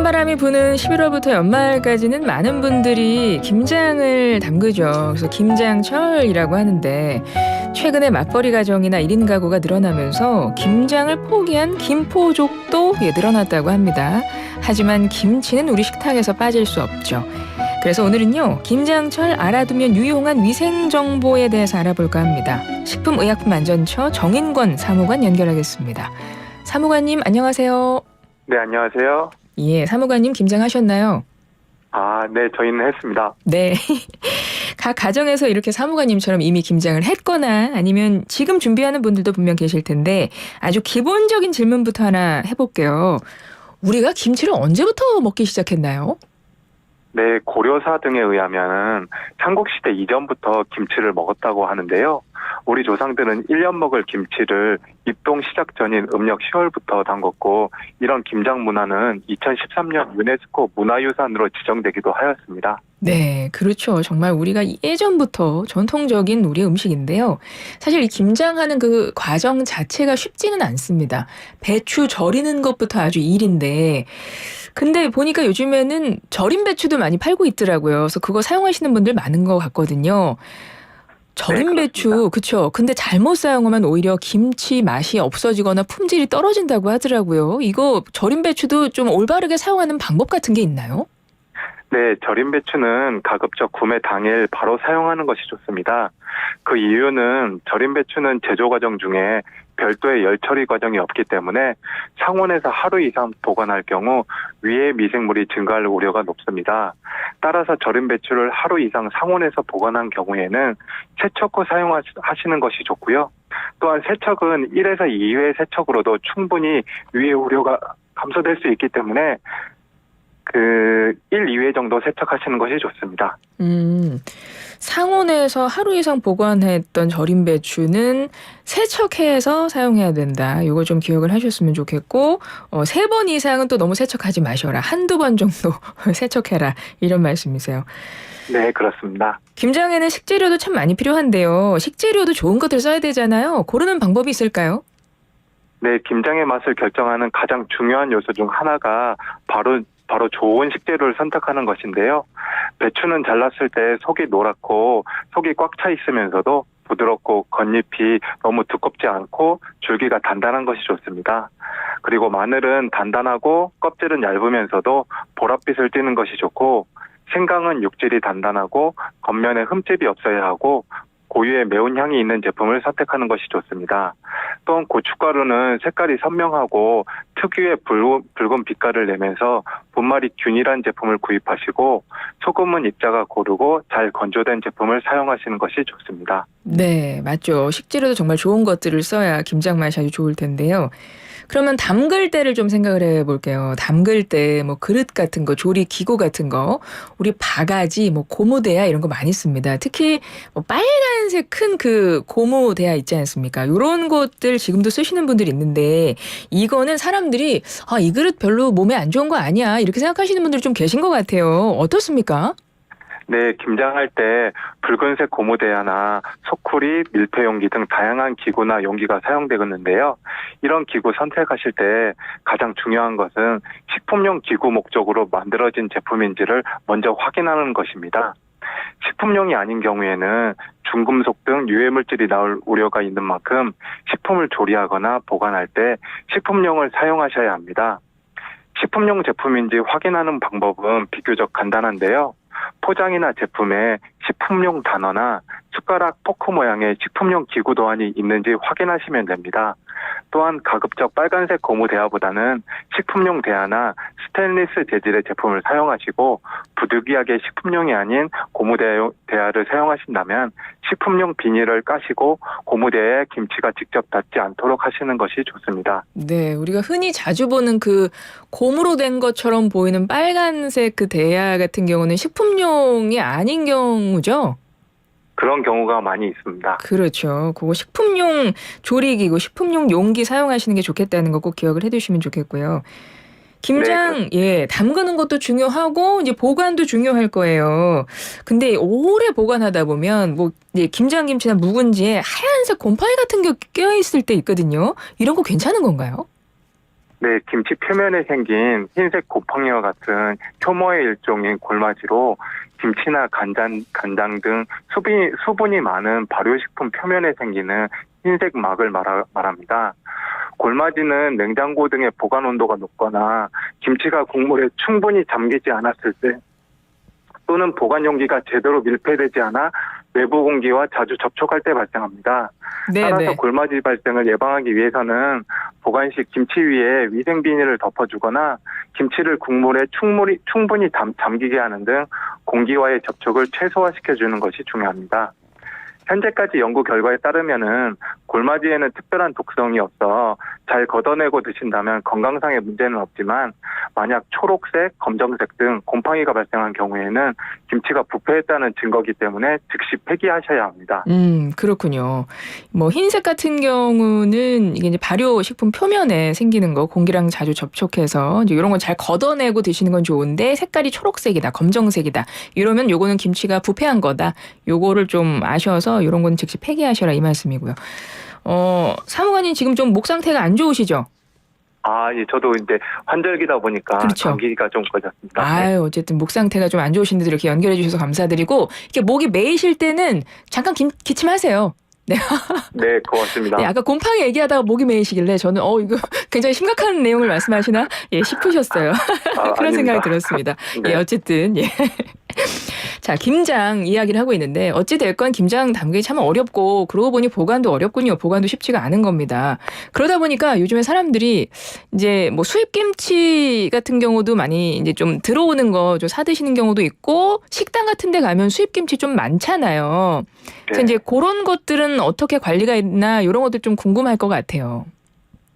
찬바람이 부는 11월부터 연말까지는 많은 분들이 김장을 담그죠. 그래서 김장철이라고 하는데 최근에 맞벌이 가정이나 1인 가구가 늘어나면서 김장을 포기한 김포족도 늘어났다고 합니다. 하지만 김치는 우리 식탁에서 빠질 수 없죠. 그래서 오늘은요, 김장철 알아두면 유용한 위생정보에 대해서 알아볼까 합니다. 식품의약품안전처 정인권 사무관 연결하겠습니다. 사무관님 안녕하세요. 네, 안녕하세요. 예, 사무관님 김장하셨나요? 네, 저희는 했습니다. 네. 각 가정에서 이렇게 사무관님처럼 이미 김장을 했거나 아니면 지금 준비하는 분들도 분명 계실 텐데 아주 기본적인 질문부터 하나 해볼게요. 우리가 김치를 언제부터 먹기 시작했나요? 네, 고려사 등에 의하면 삼국시대 이전부터 김치를 먹었다고 하는데요. 우리 조상들은 1년 먹을 김치를 입동 시작 전인 음력 10월부터 담궜고 이런 김장 문화는 2013년 유네스코 문화유산으로 지정되기도 하였습니다. 네, 그렇죠. 정말 우리가 예전부터 전통적인 우리 음식인데요. 사실 이 김장하는 그 과정 자체가 쉽지는 않습니다. 배추 절이는 것부터 아주 일인데 근데 보니까 요즘에는 절인 배추도 많이 팔고 있더라고요. 그래서 그거 사용하시는 분들 많은 것 같거든요. 절인 네, 배추, 그렇죠. 근데 잘못 사용하면 오히려 김치 맛이 없어지거나 품질이 떨어진다고 하더라고요. 이거 절인 배추도 좀 올바르게 사용하는 방법 같은 게 있나요? 네, 절인 배추는 가급적 구매 당일 바로 사용하는 것이 좋습니다. 그 이유는 절인 배추는 제조 과정 중에 별도의 열 처리 과정이 없기 때문에 상온에서 하루 이상 보관할 경우 위해 미생물이 증가할 우려가 높습니다. 따라서 절인 배추를 하루 이상 상온에서 보관한 경우에는 세척 후 사용하시는 것이 좋고요. 또한 세척은 1에서 2회 세척으로도 충분히 위해 우려가 감소될 수 있기 때문에 1, 2회 정도 세척하시는 것이 좋습니다. 상온에서 하루 이상 보관했던 절인 배추는 세척해서 사용해야 된다. 이거 좀 기억을 하셨으면 좋겠고 3번 이상은 또 너무 세척하지 마셔라. 한두 번 정도 세척해라. 이런 말씀이세요. 네, 그렇습니다. 김장에는 식재료도 참 많이 필요한데요. 식재료도 좋은 것들 써야 되잖아요. 고르는 방법이 있을까요? 네, 김장의 맛을 결정하는 가장 중요한 요소 중 하나가 바로 좋은 식재료를 선택하는 것인데요. 배추는 잘랐을 때 속이 노랗고 속이 꽉 차 있으면서도 부드럽고 겉잎이 너무 두껍지 않고 줄기가 단단한 것이 좋습니다. 그리고 마늘은 단단하고 껍질은 얇으면서도 보랏빛을 띠는 것이 좋고 생강은 육질이 단단하고 겉면에 흠집이 없어야 하고 고유의 매운 향이 있는 제품을 선택하는 것이 좋습니다. 또한 고춧가루는 색깔이 선명하고 특유의 붉은 빛깔을 내면서 분말이 균일한 제품을 구입하시고 소금은 입자가 고르고 잘 건조된 제품을 사용하시는 것이 좋습니다. 네, 맞죠. 식재료도 정말 좋은 것들을 써야 김장 맛이 아주 좋을 텐데요. 그러면 담글 때를 좀 생각을 해볼게요. 담글 때 뭐 그릇 같은 거, 조리 기구 같은 거, 우리 바가지, 뭐 고무대야 이런 거 많이 씁니다. 특히 뭐 빨간색 큰 그 고무대야 있지 않습니까? 이런 것들 지금도 쓰시는 분들이 있는데 이거는 사람들이 이 그릇 별로 몸에 안 좋은 거 아니야 이렇게 생각하시는 분들이 좀 계신 것 같아요. 어떻습니까? 네, 김장할 때 붉은색 고무대야나 소쿠리, 밀폐용기 등 다양한 기구나 용기가 사용되겠는데요. 이런 기구 선택하실 때 가장 중요한 것은 식품용 기구 목적으로 만들어진 제품인지를 먼저 확인하는 것입니다. 식품용이 아닌 경우에는 중금속 등 유해물질이 나올 우려가 있는 만큼 식품을 조리하거나 보관할 때 식품용을 사용하셔야 합니다. 식품용 제품인지 확인하는 방법은 비교적 간단한데요. 포장이나 제품에 식품용 단어나 숟가락, 포크 모양의 식품용 기구 도안이 있는지 확인하시면 됩니다. 또한 가급적 빨간색 고무 대야보다는 식품용 대야나 스테인리스 재질의 제품을 사용하시고 부득이하게 식품용이 아닌 고무 대야를 사용하신다면 식품용 비닐을 까시고 고무 대야에 김치가 직접 닿지 않도록 하시는 것이 좋습니다. 네, 우리가 흔히 자주 보는 그 고무로 된 것처럼 보이는 빨간색 그 대야 같은 경우는 식품용이 아닌 경우죠? 그런 경우가 많이 있습니다. 그렇죠. 그거 식품용 조리기구, 식품용 용기 사용하시는 게 좋겠다는 거 꼭 기억을 해두시면 좋겠고요. 김장, 담그는 것도 중요하고 이제 보관도 중요할 거예요. 근데 오래 보관하다 보면 뭐 이제 김장김치나 묵은지에 하얀색 곰팡이 같은 게 껴있을 때 있거든요. 이런 거 괜찮은 건가요? 네, 김치 표면에 생긴 흰색 곰팡이와 같은 효모의 일종인 골마지로 김치나 간장 등 수분이 많은 발효식품 표면에 생기는 흰색 막을 말합니다. 골마지는 냉장고 등의 보관 온도가 높거나 김치가 국물에 충분히 잠기지 않았을 때 또는 보관 용기가 제대로 밀폐되지 않아 외부 공기와 자주 접촉할 때 발생합니다. 따라서 골마지 발생을 예방하기 위해서는 보관 시 김치 위에 위생 비닐을 덮어주거나 김치를 국물에 충분히 잠기게 하는 등 공기와의 접촉을 최소화시켜주는 것이 중요합니다. 현재까지 연구 결과에 따르면은 골마지에는 특별한 독성이 없어 잘 걷어내고 드신다면 건강상의 문제는 없지만 만약 초록색, 검정색 등 곰팡이가 발생한 경우에는 김치가 부패했다는 증거이기 때문에 즉시 폐기하셔야 합니다. 그렇군요. 뭐 흰색 같은 경우는 이게 이제 발효식품 표면에 생기는 거 공기랑 자주 접촉해서 이제 이런 건 잘 걷어내고 드시는 건 좋은데 색깔이 초록색이다, 검정색이다 이러면 요거는 김치가 부패한 거다. 요거를 좀 아셔서 이런 건 즉시 폐기하셔라 이 말씀이고요. 사무관님 지금 좀 목 상태가 안 좋으시죠? 예, 저도 이제 환절기다 보니까 그렇죠. 감기가 좀 걸렸습니다. 아유, 어쨌든 목 상태가 좀 안 좋으신데 이렇게 연결해 주셔서 감사드리고 이렇게 목이 메이실 때는 잠깐 기침하세요. 네. 네, 고맙습니다. 네, 아까 곰팡이 얘기하다가 목이 메이시길래 저는 이거 굉장히 심각한 내용을 말씀하시나 싶으셨어요. 그런 생각이 들었습니다. 네. 예, 어쨌든 예. 자, 김장 이야기를 하고 있는데 어찌 됐건 김장 담그기 참 어렵고 그러고 보니 보관도 어렵군요. 보관도 쉽지가 않은 겁니다. 그러다 보니까 요즘에 사람들이 이제 뭐 수입 김치 같은 경우도 많이 이제 좀 들어오는 거 좀 사 드시는 경우도 있고 식당 같은 데 가면 수입 김치 좀 많잖아요. 그래서 이제 그런 것들은 어떻게 관리가 있나 이런 것들 좀 궁금할 것 같아요.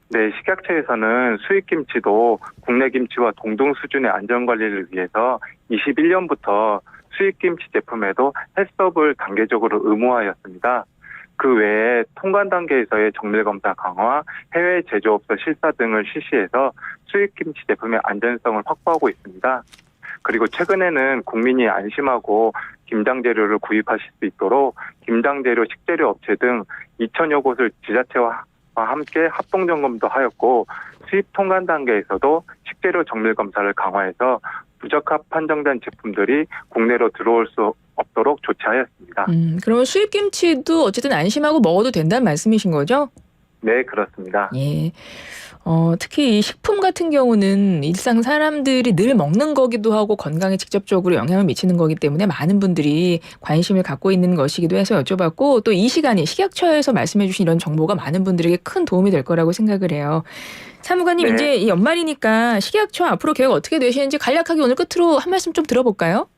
네, 식약처에서는 수입 김치도 국내 김치와 동등 수준의 안전 관리를 위해서 21년부터 수입 김치 제품에도 해썹을 단계적으로 의무화하였습니다. 그 외에 통관 단계에서의 정밀 검사 강화, 해외 제조업소 실사 등을 실시해서 수입 김치 제품의 안전성을 확보하고 있습니다. 그리고 최근에는 국민이 안심하고 김장 재료를 구입하실 수 있도록 김장 재료 식재료 업체 등 2,000여 곳을 지자체와 함께 합동 점검도 하였고 수입 통관 단계에서도 식재료 정밀 검사를 강화해서 부적합 판정된 제품들이 국내로 들어올 수 없도록 조치하였습니다. 그러면 수입 김치도 어쨌든 안심하고 먹어도 된다는 말씀이신 거죠? 네, 그렇습니다. 예. 특히 이 식품 같은 경우는 일상 사람들이 늘 먹는 거기도 하고 건강에 직접적으로 영향을 미치는 거기 때문에 많은 분들이 관심을 갖고 있는 것이기도 해서 여쭤봤고 또 이 시간이 식약처에서 말씀해 주신 이런 정보가 많은 분들에게 큰 도움이 될 거라고 생각을 해요. 사무관님, 네. 이제 이 연말이니까 식약처 앞으로 계획 어떻게 되시는지 간략하게 오늘 끝으로 한 말씀 좀 들어볼까요?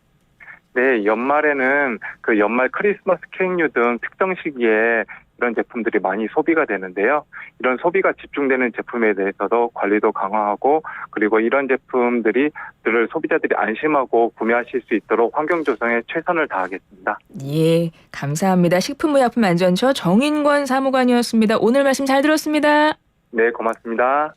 네, 연말에는 그 연말 크리스마스 케이크류 등 특정 시기에 이런 제품들이 많이 소비가 되는데요. 이런 소비가 집중되는 제품에 대해서도 관리도 강화하고 그리고 이런 제품들을 소비자들이 안심하고 구매하실 수 있도록 환경 조성에 최선을 다하겠습니다. 예, 감사합니다. 식품의약품안전처 정인권 사무관이었습니다. 오늘 말씀 잘 들었습니다. 네, 고맙습니다.